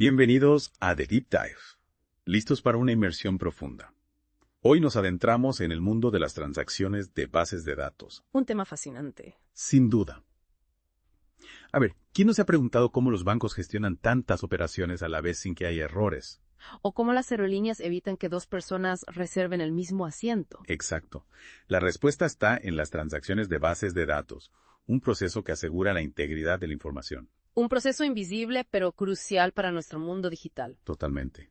Bienvenidos a The Deep Dive, listos para una inmersión profunda. Hoy nos adentramos en el mundo de las transacciones de bases de datos. Un tema fascinante. Sin duda. A ver, ¿quién no se ha preguntado cómo los bancos gestionan tantas operaciones a la vez sin que haya errores? O cómo las aerolíneas evitan que dos personas reserven el mismo asiento. Exacto. La respuesta está en las transacciones de bases de datos, un proceso que asegura la integridad de la información. Un proceso invisible pero crucial para nuestro mundo digital. Totalmente.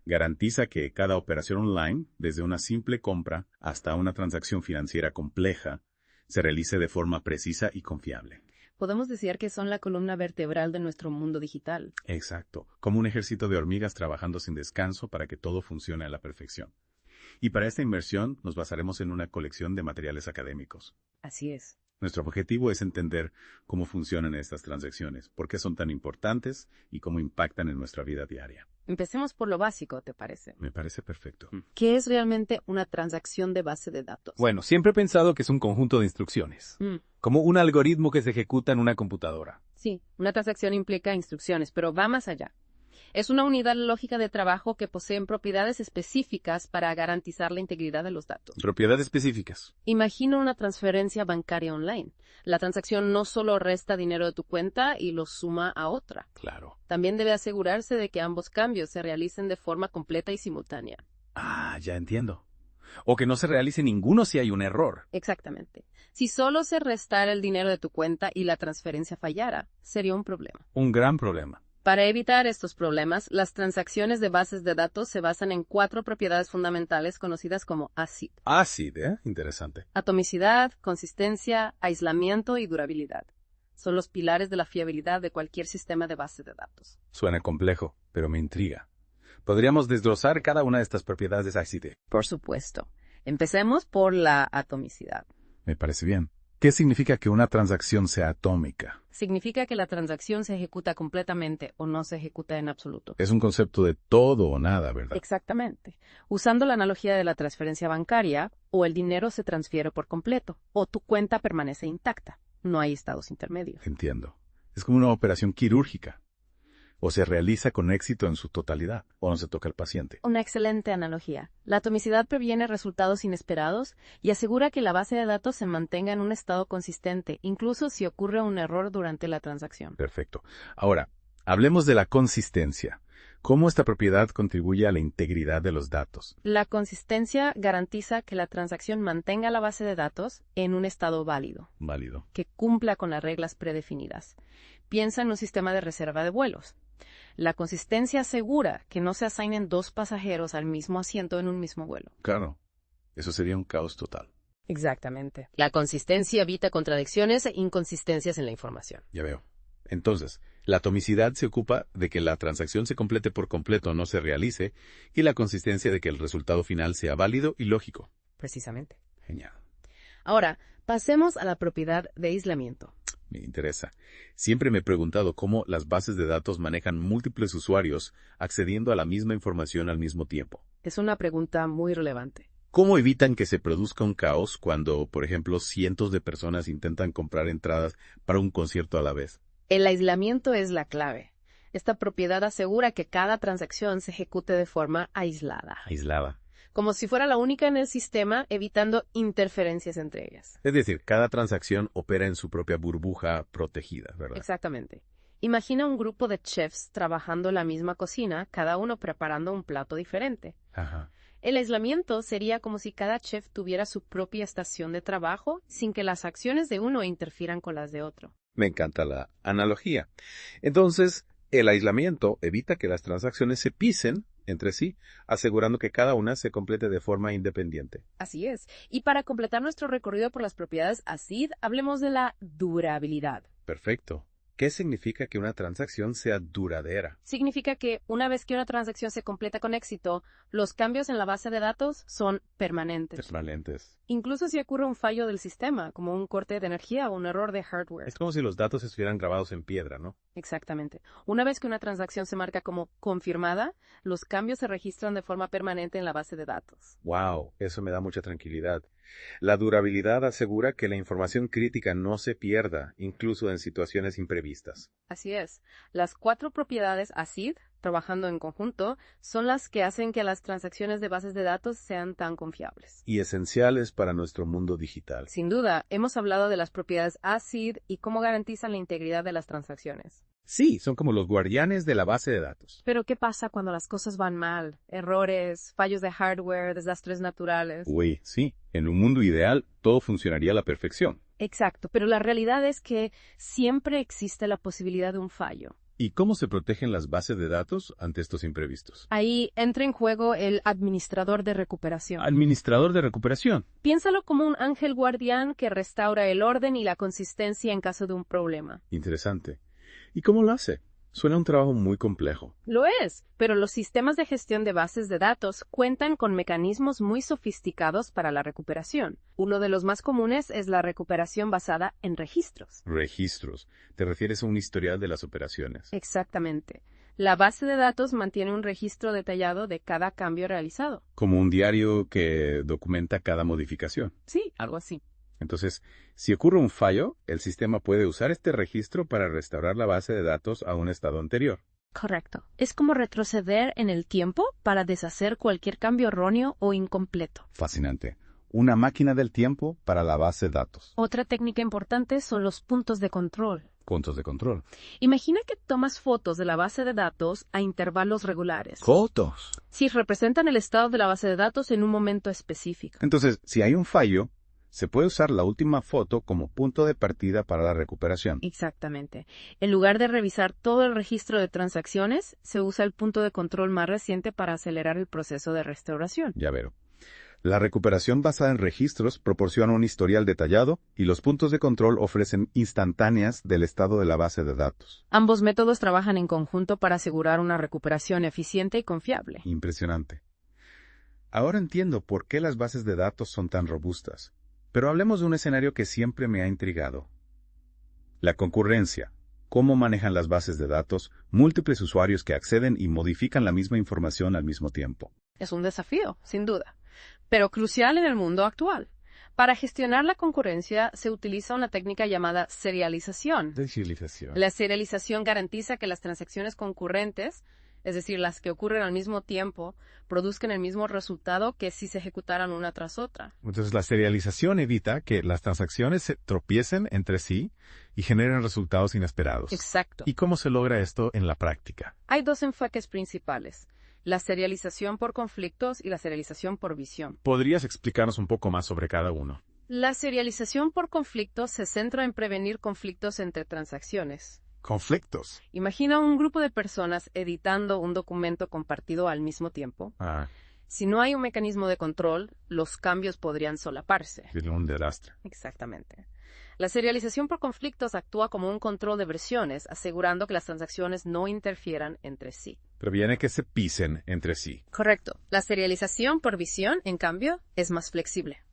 Garantiza que cada operación online, desde una simple compra hasta una transacción financiera compleja, se realice de forma precisa y confiable. Podemos decir que son la columna vertebral de nuestro mundo digital. Exacto, como un ejército de hormigas trabajando sin descanso para que todo funcione a la perfección. Y para esta inmersión nos basaremos en una colección de materiales académicos. Así es. Nuestro objetivo es entender cómo funcionan estas transacciones, por qué son tan importantes y cómo impactan en nuestra vida diaria. Empecemos por lo básico, ¿te parece? Me parece perfecto. ¿Qué es realmente una transacción de base de datos? Bueno, siempre he pensado que es un conjunto de instrucciones, como un algoritmo que se ejecuta en una computadora. Sí, una transacción implica instrucciones, pero va más allá. Es una unidad lógica de trabajo que posee propiedades específicas para garantizar la integridad de los datos. Propiedades específicas. Imagina una transferencia bancaria online. La transacción no solo resta dinero de tu cuenta y lo suma a otra. Claro. También debe asegurarse de que ambos cambios se realicen de forma completa y simultánea. Ah, ya entiendo. O que no se realice ninguno si hay un error. Exactamente. Si solo se restara el dinero de tu cuenta y la transferencia fallara, sería un problema. Un gran problema. Para evitar estos problemas, las transacciones de bases de datos se basan en 4 propiedades fundamentales conocidas como ACID. ACID, Interesante. Atomicidad, consistencia, aislamiento y durabilidad. Son los pilares de la fiabilidad de cualquier sistema de base de datos. Suena complejo, pero me intriga. ¿Podríamos desglosar cada una de estas propiedades ACID? Por supuesto. Empecemos por la atomicidad. Me parece bien. ¿Qué significa que una transacción sea atómica? Significa que la transacción se ejecuta completamente o no se ejecuta en absoluto. Es un concepto de todo o nada, ¿verdad? Exactamente. Usando la analogía de la transferencia bancaria, o el dinero se transfiere por completo, o tu cuenta permanece intacta. No hay estados intermedios. Entiendo. Es como una operación quirúrgica. O se realiza con éxito en su totalidad, o no se toca al paciente. Una excelente analogía. La atomicidad previene resultados inesperados y asegura que la base de datos se mantenga en un estado consistente, incluso si ocurre un error durante la transacción. Perfecto. Ahora, hablemos de la consistencia. ¿Cómo esta propiedad contribuye a la integridad de los datos? La consistencia garantiza que la transacción mantenga la base de datos en un estado válido. Válido. Que cumpla con las reglas predefinidas. Piensa en un sistema de reserva de vuelos. La consistencia asegura que no se asignen 2 pasajeros al mismo asiento en un mismo vuelo. Claro, eso sería un caos total. Exactamente. La consistencia evita contradicciones e inconsistencias en la información. Ya veo. Entonces, la atomicidad se ocupa de que la transacción se complete por completo o no se realice, y la consistencia de que el resultado final sea válido y lógico. Precisamente. Genial. Ahora, pasemos a la propiedad de aislamiento. Me interesa. Siempre me he preguntado cómo las bases de datos manejan múltiples usuarios accediendo a la misma información al mismo tiempo. Es una pregunta muy relevante. ¿Cómo evitan que se produzca un caos cuando, por ejemplo, cientos de personas intentan comprar entradas para un concierto a la vez? El aislamiento es la clave. Esta propiedad asegura que cada transacción se ejecute de forma aislada. Aislada. Como si fuera la única en el sistema, evitando interferencias entre ellas. Es decir, cada transacción opera en su propia burbuja protegida, ¿verdad? Exactamente. Imagina un grupo de chefs trabajando en la misma cocina, cada uno preparando un plato diferente. Ajá. El aislamiento sería como si cada chef tuviera su propia estación de trabajo, sin que las acciones de uno interfieran con las de otro. Me encanta la analogía. Entonces, el aislamiento evita que las transacciones se pisen entre sí, asegurando que cada una se complete de forma independiente. Así es. Y para completar nuestro recorrido por las propiedades ACID, hablemos de la durabilidad. Perfecto. ¿Qué significa que una transacción sea duradera? Significa que una vez que una transacción se completa con éxito, los cambios en la base de datos son permanentes. Permanentes. Incluso si ocurre un fallo del sistema, como un corte de energía o un error de hardware. Es como si los datos estuvieran grabados en piedra, ¿no? Exactamente. Una vez que una transacción se marca como confirmada, los cambios se registran de forma permanente en la base de datos. Wow, eso me da mucha tranquilidad. La durabilidad asegura que la información crítica no se pierda, incluso en situaciones imprevistas. Así es. Las 4 propiedades ACID, trabajando en conjunto, son las que hacen que las transacciones de bases de datos sean tan confiables. Y esenciales para nuestro mundo digital. Sin duda, hemos hablado de las propiedades ACID y cómo garantizan la integridad de las transacciones. Sí, son como los guardianes de la base de datos. Pero ¿qué pasa cuando las cosas van mal? Errores, fallos de hardware, desastres naturales. Uy, sí. En un mundo ideal, todo funcionaría a la perfección. Exacto, pero la realidad es que siempre existe la posibilidad de un fallo. ¿Y cómo se protegen las bases de datos ante estos imprevistos? Ahí entra en juego el administrador de recuperación. Administrador de recuperación. Piénsalo como un ángel guardián que restaura el orden y la consistencia en caso de un problema. Interesante. ¿Y cómo lo hace? Suena un trabajo muy complejo. Lo es, pero los sistemas de gestión de bases de datos cuentan con mecanismos muy sofisticados para la recuperación. Uno de los más comunes es la recuperación basada en registros. Registros. ¿Te refieres a un historial de las operaciones? Exactamente. La base de datos mantiene un registro detallado de cada cambio realizado. Como un diario que documenta cada modificación. Sí, algo así. Entonces, si ocurre un fallo, el sistema puede usar este registro para restaurar la base de datos a un estado anterior. Correcto. Es como retroceder en el tiempo para deshacer cualquier cambio erróneo o incompleto. Fascinante. Una máquina del tiempo para la base de datos. Otra técnica importante son los puntos de control. Puntos de control. Imagina que tomas fotos de la base de datos a intervalos regulares. ¡Fotos! Sí, representan el estado de la base de datos en un momento específico. Entonces, si hay un fallo, se puede usar la última foto como punto de partida para la recuperación. Exactamente. En lugar de revisar todo el registro de transacciones, se usa el punto de control más reciente para acelerar el proceso de restauración. Ya veo. La recuperación basada en registros proporciona un historial detallado y los puntos de control ofrecen instantáneas del estado de la base de datos. Ambos métodos trabajan en conjunto para asegurar una recuperación eficiente y confiable. Impresionante. Ahora entiendo por qué las bases de datos son tan robustas. Pero hablemos de un escenario que siempre me ha intrigado. La concurrencia. ¿Cómo manejan las bases de datos múltiples usuarios que acceden y modifican la misma información al mismo tiempo? Es un desafío, sin duda, pero crucial en el mundo actual. Para gestionar la concurrencia se utiliza una técnica llamada serialización. La serialización garantiza que las transacciones concurrentes, es decir, las que ocurren al mismo tiempo, produzcan el mismo resultado que si se ejecutaran una tras otra. Entonces, la serialización evita que las transacciones se tropiecen entre sí y generen resultados inesperados. Exacto. ¿Y cómo se logra esto en la práctica? Hay dos enfoques principales: la serialización por conflictos y la serialización por visión. ¿Podrías explicarnos un poco más sobre cada uno? La serialización por conflictos se centra en prevenir conflictos entre transacciones. Conflictos. Imagina un grupo de personas editando un documento compartido al mismo tiempo. Si no hay un mecanismo de control, los cambios podrían solaparse. Es un desastre. Exactamente. La serialización por conflictos actúa como un control de versiones, asegurando que las transacciones no interfieran entre sí. Previene que se pisen entre sí. Correcto. La serialización por visión, en cambio, es más flexible.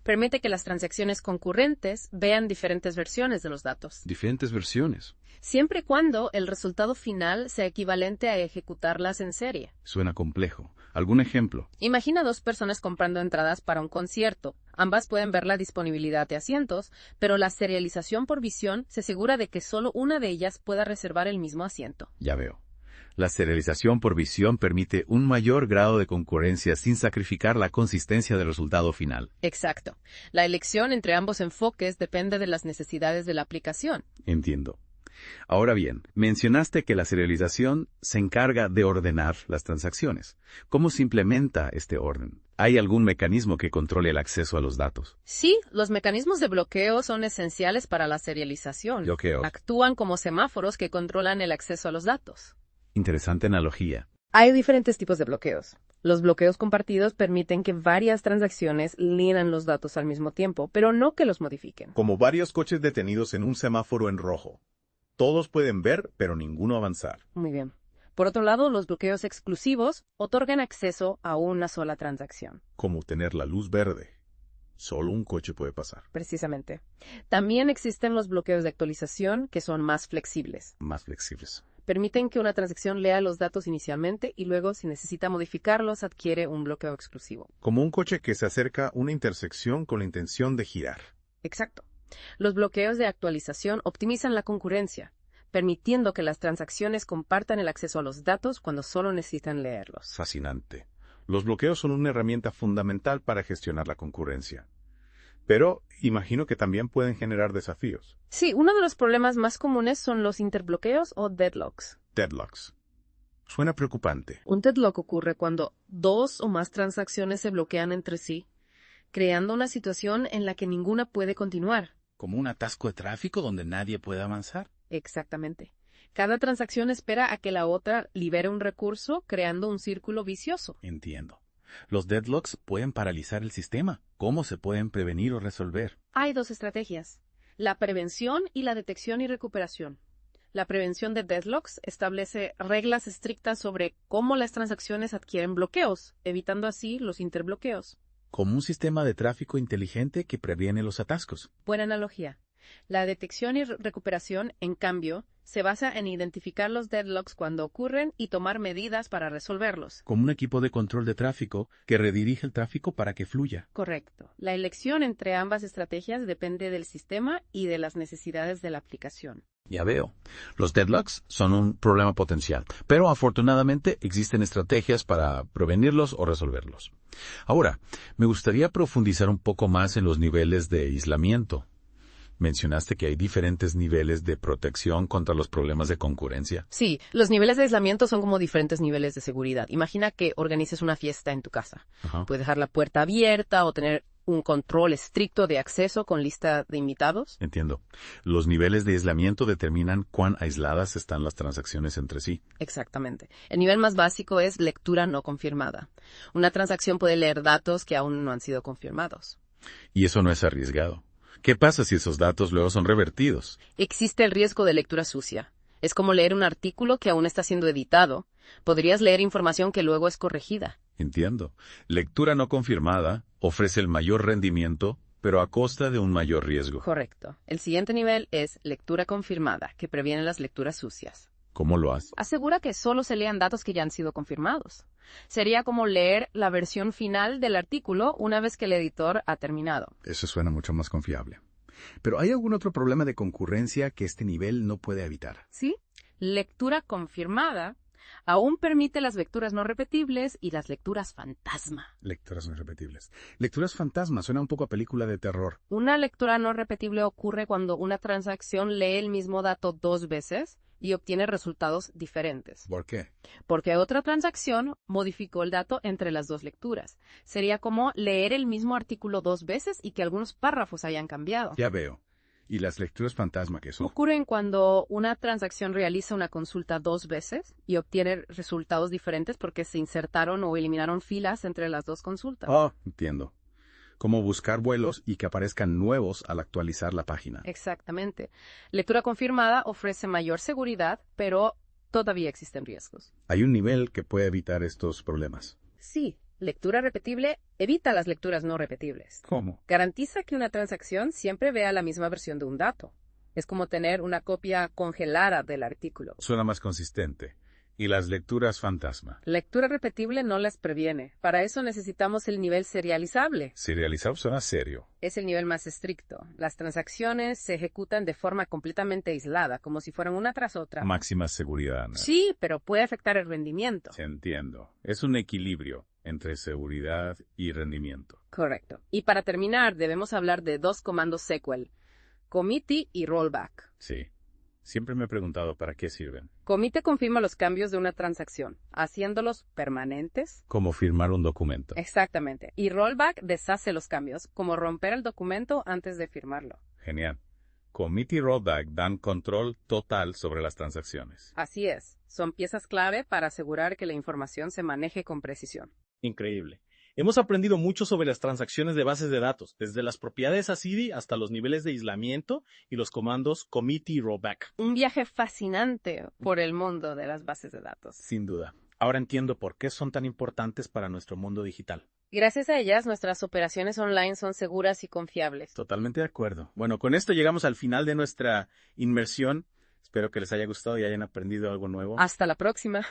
Permite que las transacciones concurrentes vean diferentes versiones de los datos. Diferentes versiones. Siempre y cuando el resultado final sea equivalente a ejecutarlas en serie. Suena complejo. ¿Algún ejemplo? Imagina dos personas comprando entradas para un concierto. Ambas pueden ver la disponibilidad de asientos, pero la serialización por visión se asegura de que solo una de ellas pueda reservar el mismo asiento. Ya veo. La serialización por visión permite un mayor grado de concurrencia sin sacrificar la consistencia del resultado final. Exacto. La elección entre ambos enfoques depende de las necesidades de la aplicación. Entiendo. Ahora bien, mencionaste que la serialización se encarga de ordenar las transacciones. ¿Cómo se implementa este orden? ¿Hay algún mecanismo que controle el acceso a los datos? Sí, los mecanismos de bloqueo son esenciales para la serialización. Bloqueos. Actúan como semáforos que controlan el acceso a los datos. Interesante analogía. Hay diferentes tipos de bloqueos. Los bloqueos compartidos permiten que varias transacciones lean los datos al mismo tiempo, pero no que los modifiquen. Como varios coches detenidos en un semáforo en rojo. Todos pueden ver, pero ninguno avanzar. Muy bien. Por otro lado, los bloqueos exclusivos otorgan acceso a una sola transacción. Como tener la luz verde. Solo un coche puede pasar. Precisamente. También existen los bloqueos de actualización, que son más flexibles. Más flexibles. Permiten que una transacción lea los datos inicialmente y luego, si necesita modificarlos, adquiere un bloqueo exclusivo. Como un coche que se acerca a una intersección con la intención de girar. Exacto. Los bloqueos de actualización optimizan la concurrencia. permitiendo que las transacciones compartan el acceso a los datos cuando solo necesitan leerlos. Fascinante. Los bloqueos son una herramienta fundamental para gestionar la concurrencia. Pero imagino que también pueden generar desafíos. Sí, uno de los problemas más comunes son los interbloqueos o deadlocks. Deadlocks. Suena preocupante. Un deadlock ocurre cuando dos o más transacciones se bloquean entre sí, creando una situación en la que ninguna puede continuar. Como un atasco de tráfico donde nadie puede avanzar. Exactamente. Cada transacción espera a que la otra libere un recurso, creando un círculo vicioso. Entiendo. Los deadlocks pueden paralizar el sistema. ¿Cómo se pueden prevenir o resolver? Hay dos estrategias: la prevención y la detección y recuperación. La prevención de deadlocks establece reglas estrictas sobre cómo las transacciones adquieren bloqueos, evitando así los interbloqueos. Como un sistema de tráfico inteligente que previene los atascos. Buena analogía. La detección y recuperación, en cambio, se basa en identificar los deadlocks cuando ocurren y tomar medidas para resolverlos. Como un equipo de control de tráfico que redirige el tráfico para que fluya. Correcto. La elección entre ambas estrategias depende del sistema y de las necesidades de la aplicación. Ya veo. Los deadlocks son un problema potencial, pero afortunadamente existen estrategias para prevenirlos o resolverlos. Ahora, me gustaría profundizar un poco más en los niveles de aislamiento. Mencionaste que hay diferentes niveles de protección contra los problemas de concurrencia. Sí, los niveles de aislamiento son como diferentes niveles de seguridad. Imagina que organices una fiesta en tu casa. Ajá. Puedes dejar la puerta abierta o tener un control estricto de acceso con lista de invitados. Entiendo. Los niveles de aislamiento determinan cuán aisladas están las transacciones entre sí. Exactamente. El nivel más básico es lectura no confirmada. Una transacción puede leer datos que aún no han sido confirmados. Y eso no es arriesgado. ¿Qué pasa si esos datos luego son revertidos? Existe el riesgo de lectura sucia. Es como leer un artículo que aún está siendo editado. Podrías leer información que luego es corregida. Entiendo. Lectura no confirmada ofrece el mayor rendimiento, pero a costa de un mayor riesgo. Correcto. El siguiente nivel es lectura confirmada, que previene las lecturas sucias. ¿Cómo lo hace? Asegura que solo se lean datos que ya han sido confirmados. Sería como leer la versión final del artículo una vez que el editor ha terminado. Eso suena mucho más confiable. ¿Pero hay algún otro problema de concurrencia que este nivel no puede evitar? ¿Sí? Lectura confirmada aún permite las lecturas no repetibles y las lecturas fantasma. Lecturas no repetibles. Lecturas fantasma suena un poco a película de terror. Una lectura no repetible ocurre cuando una transacción lee el mismo dato dos veces y obtiene resultados diferentes. ¿Por qué? Porque otra transacción modificó el dato entre las dos lecturas. Sería como leer el mismo artículo dos veces y que algunos párrafos hayan cambiado. Ya veo. ¿Y las lecturas fantasma qué son? Ocurren cuando una transacción realiza una consulta dos veces y obtiene resultados diferentes porque se insertaron o eliminaron filas entre las dos consultas. Oh, entiendo. Como buscar vuelos y que aparezcan nuevos al actualizar la página. Exactamente. Lectura confirmada ofrece mayor seguridad, pero todavía existen riesgos. Hay un nivel que puede evitar estos problemas. Sí, lectura repetible evita las lecturas no repetibles. ¿Cómo? Garantiza que una transacción siempre vea la misma versión de un dato. Es como tener una copia congelada del artículo. Suena más consistente. ¿Y las lecturas fantasma? Lectura repetible no las previene. Para eso necesitamos el nivel serializable. Serializado suena serio. Es el nivel más estricto. Las transacciones se ejecutan de forma completamente aislada, como si fueran una tras otra. Máxima seguridad, ¿no? Sí, pero puede afectar el rendimiento. Sí, entiendo. Es un equilibrio entre seguridad y rendimiento. Correcto. Y para terminar, debemos hablar de dos comandos SQL: committee y rollback. Sí. Siempre me he preguntado para qué sirven. Committee confirma los cambios de una transacción, haciéndolos permanentes. Como firmar un documento. Exactamente. Y rollback deshace los cambios, como romper el documento antes de firmarlo. Genial. Commit y rollback dan control total sobre las transacciones. Así es. Son piezas clave para asegurar que la información se maneje con precisión. Increíble. Hemos aprendido mucho sobre las transacciones de bases de datos, desde las propiedades ACIDI hasta los niveles de aislamiento y los comandos commit y rollback. Un viaje fascinante por el mundo de las bases de datos. Sin duda. Ahora entiendo por qué son tan importantes para nuestro mundo digital. Gracias a ellas, nuestras operaciones online son seguras y confiables. Totalmente de acuerdo. Bueno, con esto llegamos al final de nuestra inmersión. Espero que les haya gustado y hayan aprendido algo nuevo. Hasta la próxima.